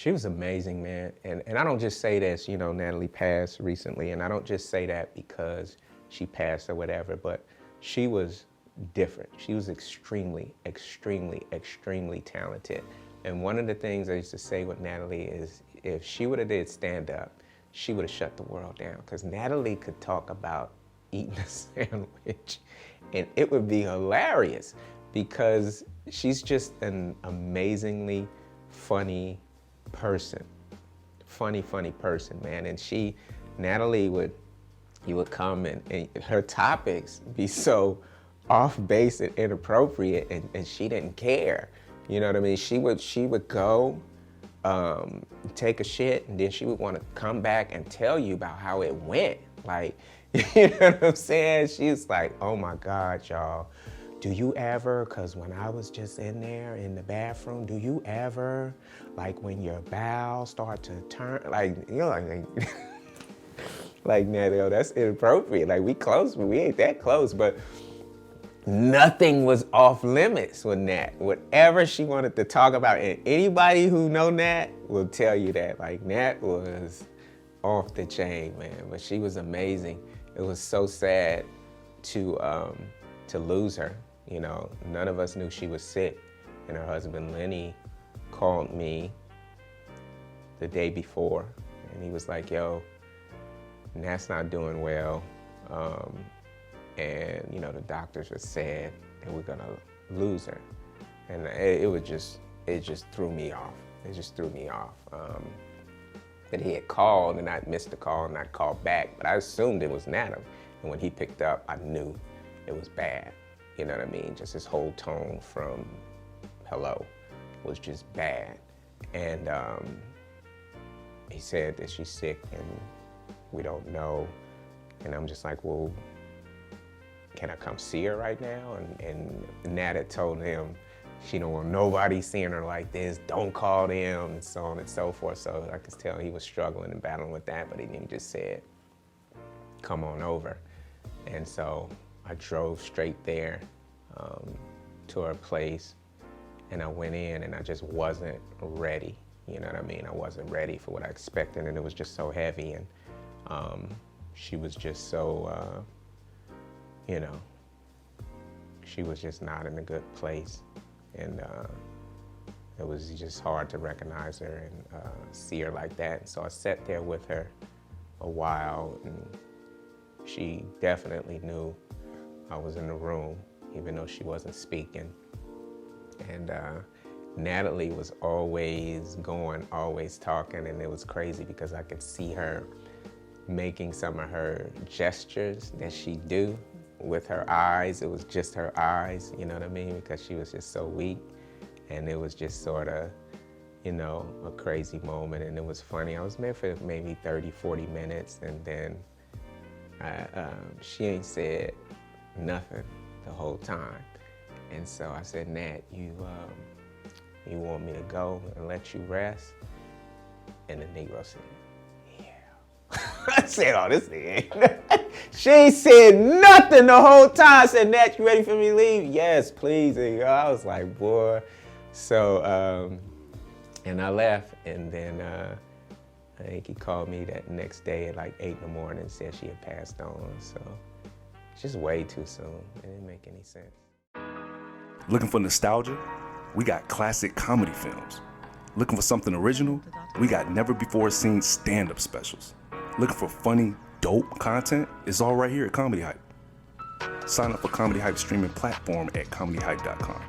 She was amazing, man. And I don't just say this, you know, Natalie passed recently, and I don't just say that because she passed or whatever, but she was different. She was extremely, extremely, extremely talented. And one of the things I used to say with Natalie is if she would have did stand-up, she would have shut the world down, because Natalie could talk about eating a sandwich and it would be hilarious because she's just an amazingly funny person. Funny person, man. And Natalie you would come and her topics be so off base and inappropriate, and she didn't care. You know what I mean? She would go take a shit, and then she would want to come back and tell you about how it went. Like, you know what I'm saying? She's like, oh my God, y'all. Do you ever, cause when I was just in there in the bathroom, do you ever, like when your bowels start to turn, like, you know, like Natalie, that's inappropriate. Like, we close, but we ain't that close, but nothing was off limits with Nat. Whatever she wanted to talk about, and anybody who know Nat will tell you that, like, Nat was off the chain, man, but she was amazing. It was so sad to lose her. You know, none of us knew she was sick. And her husband, Lenny, called me the day before, and he was like, yo, Nat's not doing well. And, you know, the doctors are sad, and we're gonna lose her. And it just threw me off. It just threw me off. That he had called, and I missed the call, and I called back, but I assumed it was Natalie. And when he picked up, I knew it was bad. You know what I mean? Just his whole tone from hello was just bad. And he said that she's sick and we don't know. And I'm just like, well, can I come see her right now? And Nat had told him she don't want nobody seeing her like this, don't call them, and so on and so forth. So I could tell he was struggling and battling with that, but he just said, come on over. And so I drove straight there to her place, and I went in, and I just wasn't ready. You know what I mean? I wasn't ready for what I expected, and it was just so heavy, and she was just so, you know, she was just not in a good place, and it was just hard to recognize her and see her like that. And so I sat there with her a while, and she definitely knew I was in the room, even though she wasn't speaking. And Natalie was always going, always talking, and it was crazy because I could see her making some of her gestures that she do with her eyes. It was just her eyes, you know what I mean? Because she was just so weak. And it was just sort of, you know, a crazy moment. And it was funny. I was there for maybe 30, 40 minutes, and then she ain't said nothing the whole time. And so I said, Nat, you want me to go and let you rest? And the Negro said, yeah. I said, oh, this nigga. She ain't said nothing the whole time. I said, Nat, you ready for me to leave? Yes, please. And I was like, boy. So, and I left, and then I think he called me that next day at like 8 in the morning and said she had passed on. So it's just way too soon. It didn't make any sense. Looking for nostalgia? We got classic comedy films. Looking for something original? We got never-before-seen stand-up specials. Looking for funny, dope content? It's all right here at Comedy Hype. Sign up for Comedy Hype streaming platform at comedyhype.com.